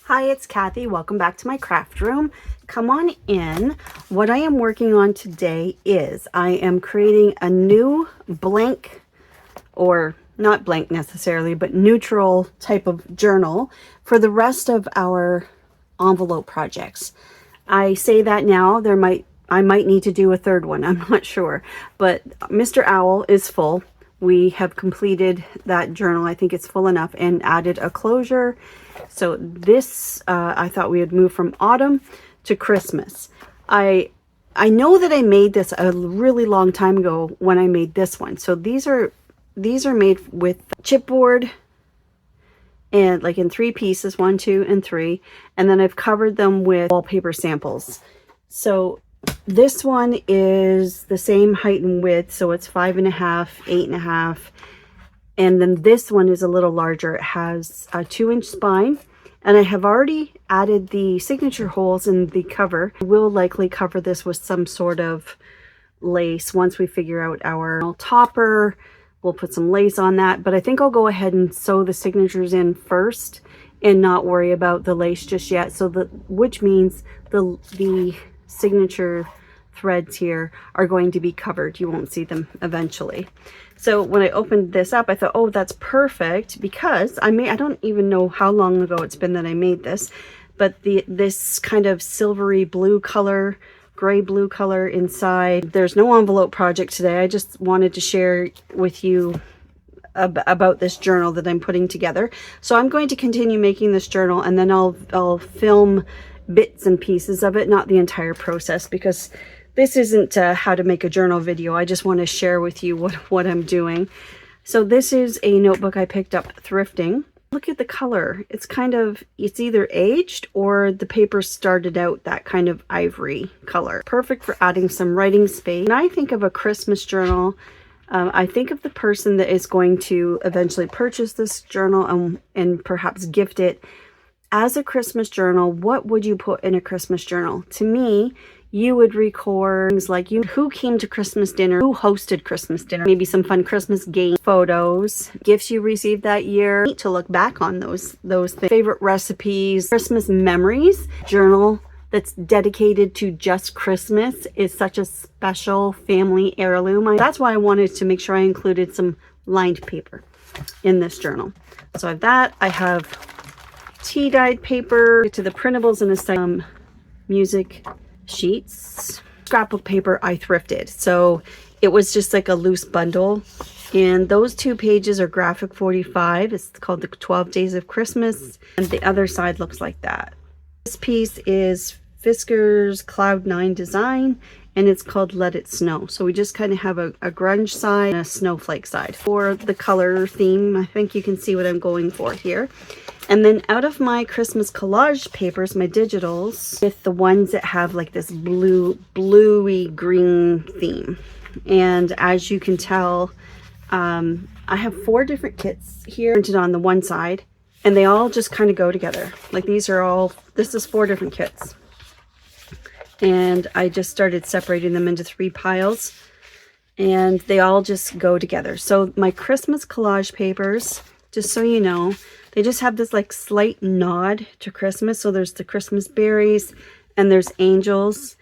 Hi, it's Kathy. Welcome back to my craft room. Come on in. What I am working on today is I am creating a new blank, or not blank necessarily, but neutral type of journal for the rest of our envelope projects. I say that now, I might need to do a third one. I'm not sure, but Mr. Owl is full. We have completed that journal. I think it's full enough, and added a closure. So this, I thought we would move from autumn to Christmas. I know that I made this a really long time ago when I made this one. So these are made with chipboard, and like in 3 pieces, 1, 2, and 3. And then I've covered them with wallpaper samples. So this one is the same height and width. So it's 5.5, 8.5. And then this one is a little larger. It has a 2-inch spine. And I have already added the signature holes in the cover. We'll likely cover this with some sort of lace once we figure out our topper. We'll put some lace on that. But I think I'll go ahead and sew the signatures in first and not worry about the lace just yet. So which means the signature threads here are going to be covered. You won't see them eventually. So when I opened this up, I thought, oh, that's perfect, because I don't even know how long ago it's been that I made this, but this kind of silvery blue color, gray blue color inside. There's no envelope project today. I just wanted to share with you about this journal that I'm putting together. So I'm going to continue making this journal, and then I'll film bits and pieces of it, not the entire process, because this isn't how to make a journal video. I just want to share with you what I'm doing. So this is a notebook I picked up thrifting. Look at the color. It's either aged or the paper started out that kind of ivory color. Perfect for adding some writing space. When I think of a Christmas journal, I think of the person that is going to eventually purchase this journal and perhaps gift it. As a Christmas journal, what would you put in a Christmas journal? To me, you would record things like who came to Christmas dinner, who hosted Christmas dinner, maybe some fun Christmas game photos, gifts you received that year. Need to look back on those things. Favorite recipes, Christmas memories. Journal that's dedicated to just Christmas is such a special family heirloom. That's why I wanted to make sure I included some lined paper in this journal. So I have that. I have tea-dyed paper, to the printables in a second. Music sheets, scrapbook paper I thrifted, so it was just like a loose bundle, and those 2 pages are graphic 45. It's called the 12 Days of Christmas, and the other side looks like that. This piece is Fisker's Cloud 9 design, and it's called Let It Snow. So we just kind of have a grunge side and a snowflake side. For the color theme, I think you can see what I'm going for here. And then out of my Christmas collage papers, my digitals, with the ones that have like this bluey green theme. And as you can tell, I have 4 different kits here printed on the one side, and they all just kind of go together. Like this is 4 different kits. And I just started separating them into 3 piles, and they all just go together. So my Christmas collage papers, just so you know, they just have this like slight nod to Christmas. So there's the Christmas berries, and there's angels,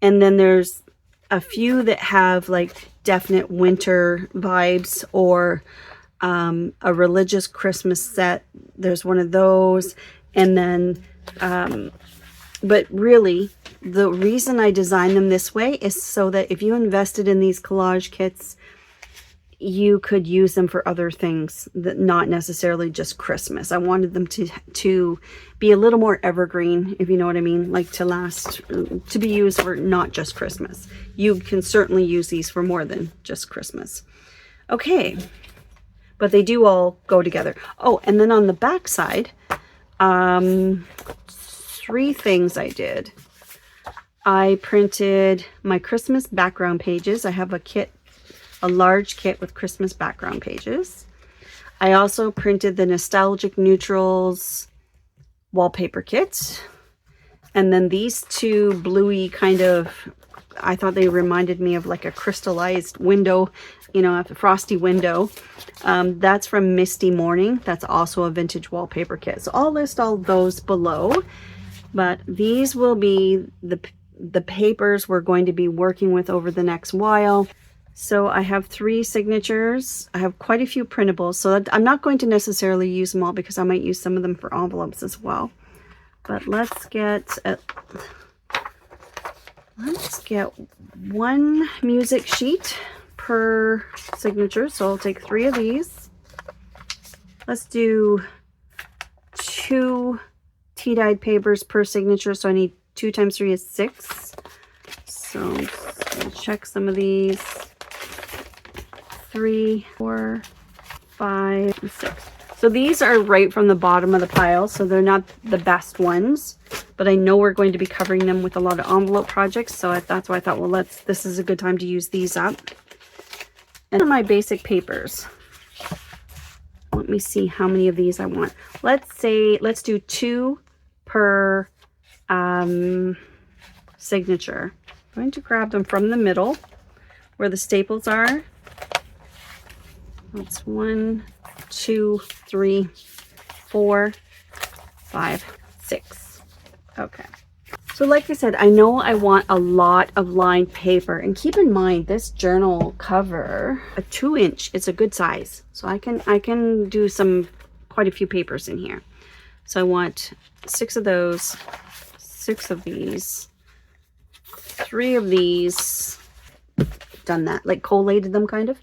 and then there's a few that have like definite winter vibes, or a religious Christmas set. There's one of those, and then but really the reason I designed them this way is so that if you invested in these collage kits, you could use them for other things, that not necessarily just Christmas. I wanted them to be a little more evergreen, if you know what I mean, like to last, to be used for not just Christmas. You can certainly use these for more than just Christmas. Okay, but they do all go together. Oh, and then on the back side, 3 things I did. I printed my Christmas background pages. I have a large kit with Christmas background pages. I also printed the Nostalgic Neutrals wallpaper kit. And then these two bluey kind of, I thought they reminded me of like a crystallized window, you know, a frosty window. That's from Misty Morning. That's also a vintage wallpaper kit. So I'll list all those below. But these will be the papers we're going to be working with over the next while. So I have 3 signatures. I have quite a few printables. So I'm not going to necessarily use them all because I might use some of them for envelopes as well. But let's get 1 music sheet per signature. So I'll take 3 of these. Let's do 2 tea-dyed papers per signature. So I need 2 times 3 is 6. So I'm just gonna check some of these. 3, 4, 5, and 6. So these are right from the bottom of the pile, so they're not the best ones, but I know we're going to be covering them with a lot of envelope projects, so that's why I thought, well, this is a good time to use these up. And my basic papers. Let me see how many of these I want. Let's do 2 per signature. I'm going to grab them from the middle where the staples are. That's 1, 2, 3, 4, 5, 6. Okay. So like I said, I know I want a lot of lined paper, and keep in mind this journal cover, a 2-inch, it's a good size. So I can do quite a few papers in here. So I want 6 of those, 6 of these, 3 of these, done that, like collated them kind of.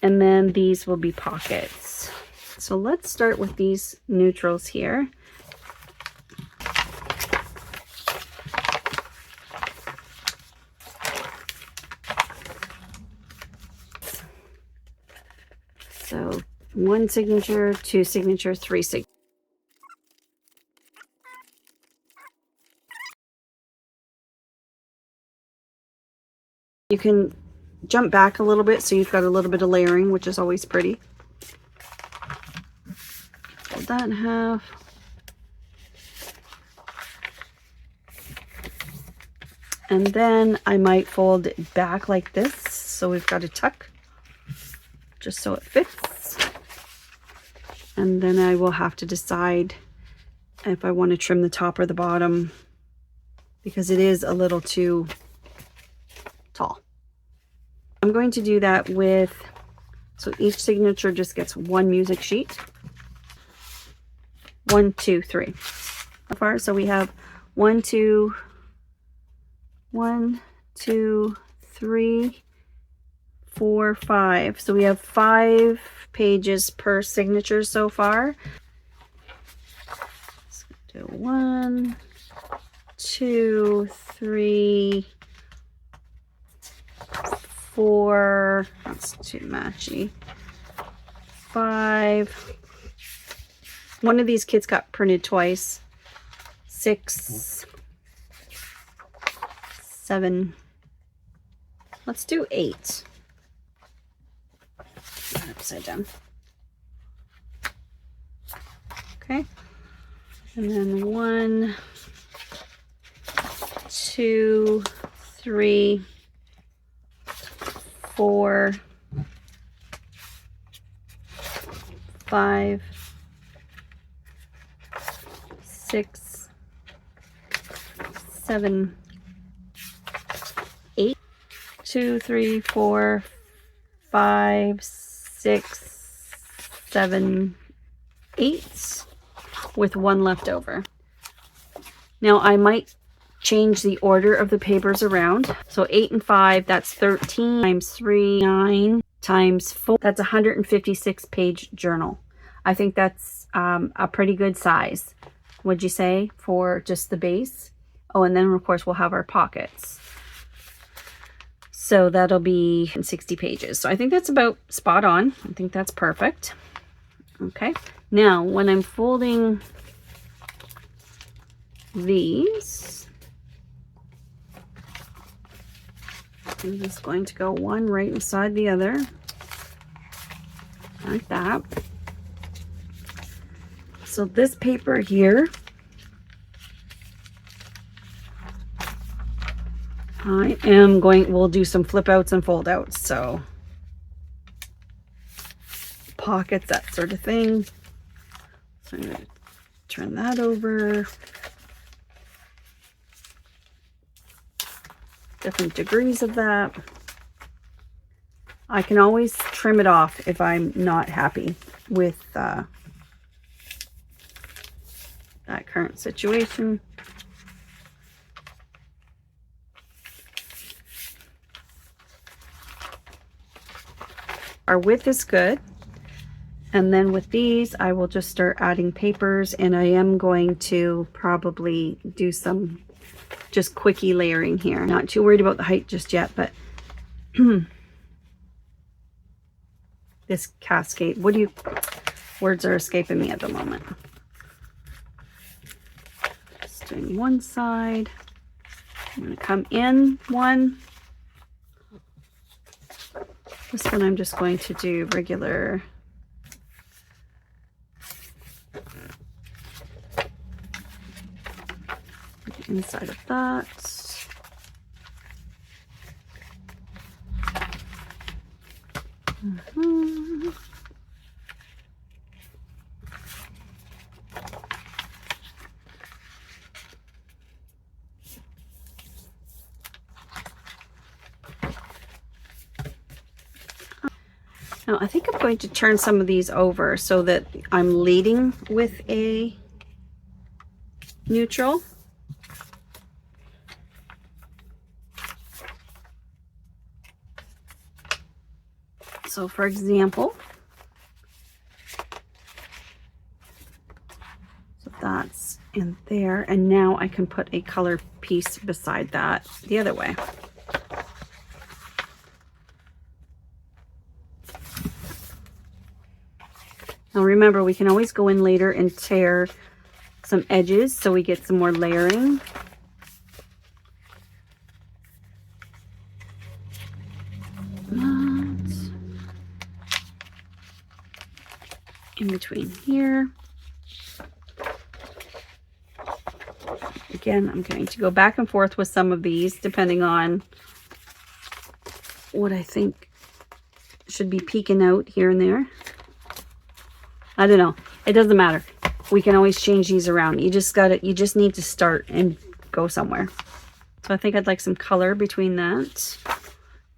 And then these will be pockets. So let's start with these neutrals here. So 1 signature, 2 signature, 3 signature. You can jump back a little bit so you've got a little bit of layering, which is always pretty. Fold that in half. And then I might fold it back like this, so we've got a tuck, just so it fits. And then I will have to decide if I want to trim the top or the bottom, because it is a little too tall. I'm going to do that with, so each signature just gets 1 music sheet. 1, 2, 3. So far, so we have 1, 2, 3, 4, 5. So we have 5 pages per signature so far. Let's do 1, 2, 3, 4, that's too matchy, 5. One of these kits got printed twice. 6, 7. Let's do 8. Upside down. Okay. And then 1, 2, 3, 4, 5, 6, 7, 8. 2, 3, 4, 5, 6, 7, 8, with 1 left over. Now I might change the order of the papers around. So 8 and 5, that's 13 times 3, 9 times 4. That's a 156 page journal. I think that's a pretty good size. Would you say, for just the base? Oh, and then of course we'll have our pockets. So that'll be 60 pages. So I think that's about spot on. I think that's perfect. Okay. Now, when I'm folding these, I'm just going to go one right inside the other, like that. So this paper here we'll do some flip outs and fold outs. So pockets, that sort of thing. So I'm going to turn that over. Different degrees of that. I can always trim it off if I'm not happy with that current situation. Our width is good. And then with these, I will just start adding papers, and I am going to probably do some just quickie layering here. Not too worried about the height just yet, but this cascade, words are escaping me at the moment. Just doing one side. I'm going to come in one. This one I'm just going to do regular inside of that. Now I think I'm going to turn some of these over so that I'm leading with a neutral. So for example, so that's in there, and now I can put a color piece beside that the other way. Now remember, we can always go in later and tear some edges so we get some more layering. In between here. Again, I'm going to go back and forth with some of these depending on what I think should be peeking out here and there. I don't know. It doesn't matter. We can always change these around. You just need to start and go somewhere. So I think I'd like some color between that.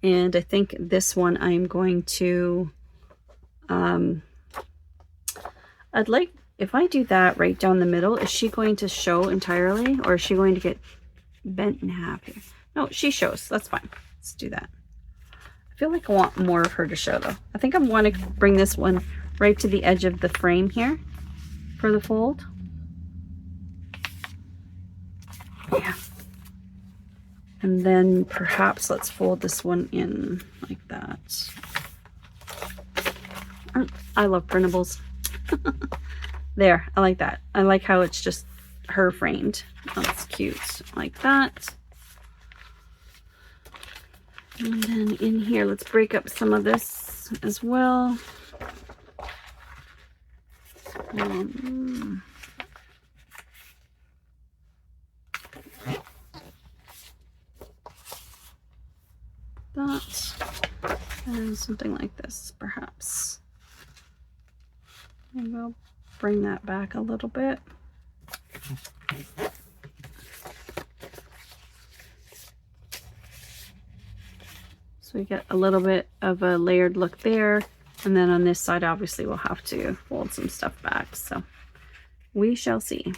And I think this one I'm going to I'd like, if I do that right down the middle, is she going to show entirely, or is she going to get bent in half here? No, she shows. That's fine. Let's do that. I feel like I want more of her to show though. I think I want to bring this one right to the edge of the frame here for the fold. Yeah. And then perhaps let's fold this one in like that. I love printables. There, I like that. I like how it's just her framed. That's cute. Like that. And then in here, let's break up some of this as well. That and something like this, perhaps. And we'll bring that back a little bit. So we get a little bit of a layered look there. And then on this side, obviously, we'll have to fold some stuff back. So we shall see.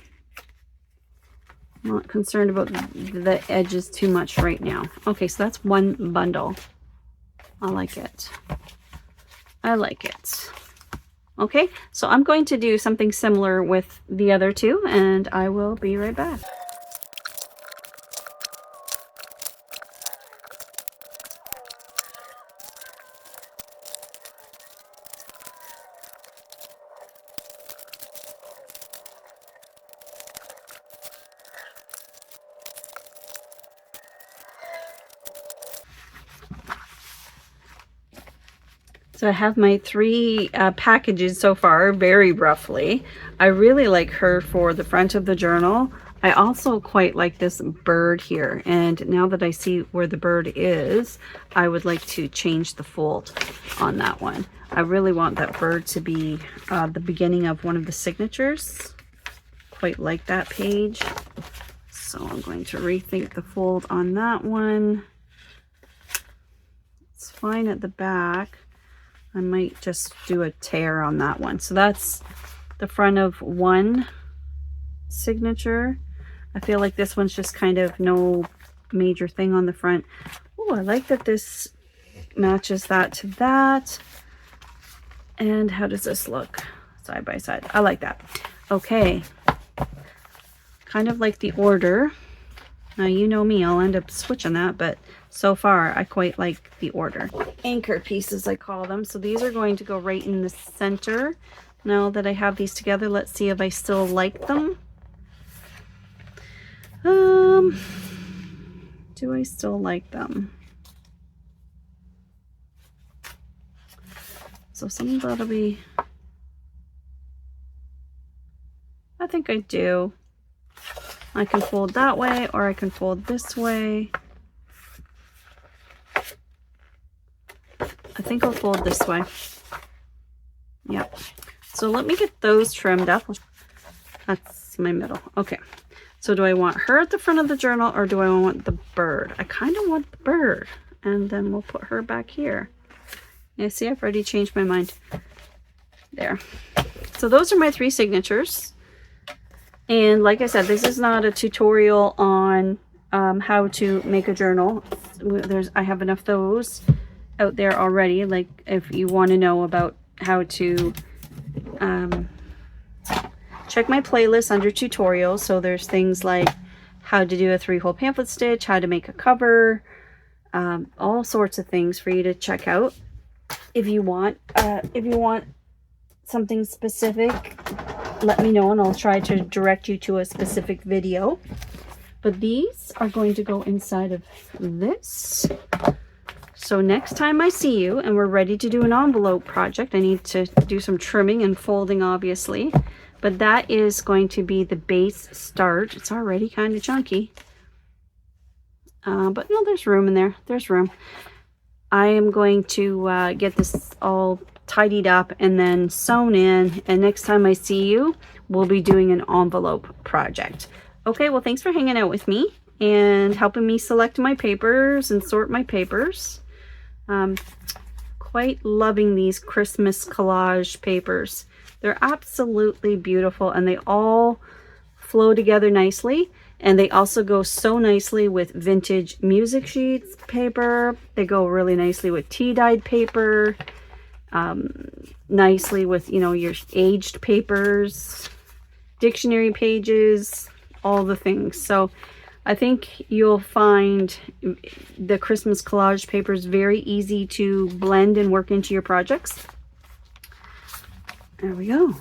I'm not concerned about the edges too much right now. Okay, so that's one bundle. I like it. I like it. Okay, so I'm going to do something similar with the other two, and I will be right back. So I have my three packages so far, very roughly. I really like her for the front of the journal. I also quite like this bird here, and now that I see where the bird is, I would like to change the fold on that one. I really want that bird to be the beginning of one of the signatures. Quite like that page. So I'm going to rethink the fold on that one. It's fine at the back. I might just do a tear on that one. So that's the front of one signature. I feel like this one's just kind of no major thing on the front. Oh, I like that this matches that to that. And how does this look side by side? I like that. Okay. Kind of like the order. Now, you know me, I'll end up switching that, but so far I quite like the order. Anchor pieces, I call them. So these are going to go right in the center. Now that I have these together, let's see if I still like them. Do I still like them? So some of that'll be, I think I do. I can fold that way, or I can fold this way. I think I'll fold this way. Yep. So let me get those trimmed up. That's my middle. Okay. So do I want her at the front of the journal, or do I want the bird? I kind of want the bird. And then we'll put her back here. Yeah, see, I've already changed my mind. There. So those are my 3 signatures. And like I said, this is not a tutorial on how to make a journal. I have enough of those out there already. Like if you want to know about how to check my playlist under tutorials. So there's things like how to do a 3-hole pamphlet stitch, how to make a cover, all sorts of things for you to check out. If you want something specific, let me know and I'll try to direct you to a specific video. But these are going to go inside of this. So next time I see you and we're ready to do an envelope project, I need to do some trimming and folding, obviously. But that is going to be the base start. It's already kind of chunky. But no, there's room in there. There's room. I am going to get this all tidied up and then sewn in. And next time I see you, we'll be doing an envelope project. Okay, well, thanks for hanging out with me and helping me select my papers and sort my papers. Quite loving these Christmas collage papers. They're absolutely beautiful and they all flow together nicely. And they also go so nicely with vintage music sheets paper. They go really nicely with tea-dyed paper. Nicely with, you know, your aged papers, dictionary pages, all the things. So I think you'll find the Christmas collage papers very easy to blend and work into your projects. There we go.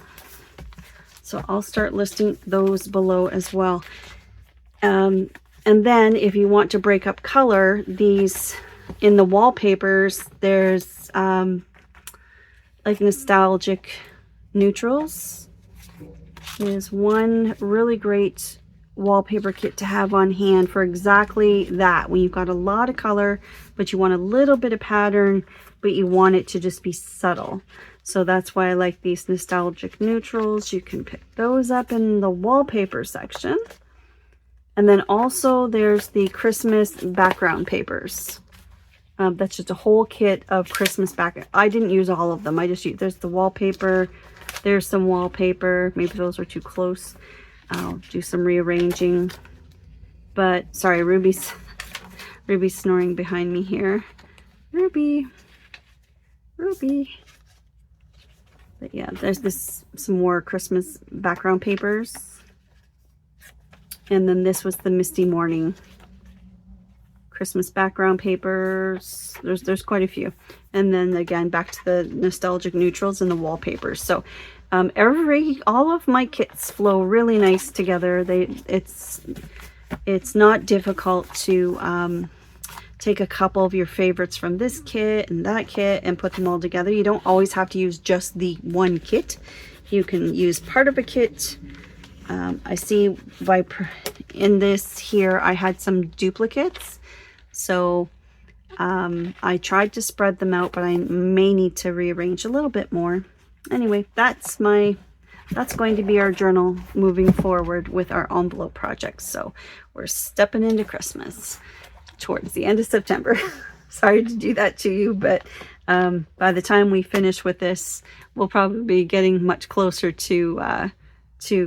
So I'll start listing those below as well. And then if you want to break up color, these in the wallpapers, there's like nostalgic neutrals. There's one really great wallpaper kit to have on hand for exactly that. When you've got a lot of color, but you want a little bit of pattern, but you want it to just be subtle. So that's why I like these nostalgic neutrals. You can pick those up in the wallpaper section. And then also there's the Christmas background papers. That's just a whole kit of Christmas background. I didn't use all of them. I just used, there's the wallpaper. There's some wallpaper. Maybe those are too close. I'll do some rearranging. But sorry, Ruby's snoring behind me here. Ruby. But yeah, there's some more Christmas background papers. And then this was the Misty Morning Christmas background papers. There's quite a few. And then again, back to the nostalgic neutrals and the wallpapers. So all of my kits flow really nice together. It's not difficult to take a couple of your favorites from this kit and that kit and put them all together. You don't always have to use just the one kit. You can use part of a kit. I see by in this here, I had some duplicates. So I tried to spread them out, but I may need to rearrange a little bit more. Anyway, that's going to be our journal moving forward with our envelope projects. So we're stepping into Christmas towards the end of September. Sorry to do that to you, but by the time we finish with this, we'll probably be getting much closer to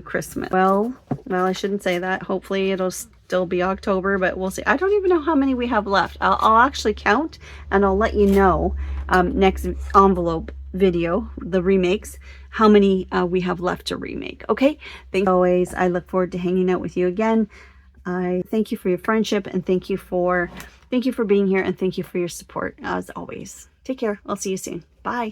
Christmas. Well, I shouldn't say that. Hopefully it'll still be October, but we'll see. I don't even know how many we have left. I'll actually count and I'll let you know next envelope video, the remakes, how many we have left to remake. Okay, thanks always. I look forward to hanging out with you again. I thank you for your friendship, and thank you for being here, and thank you for your support as always. Take care. I'll see you soon. Bye.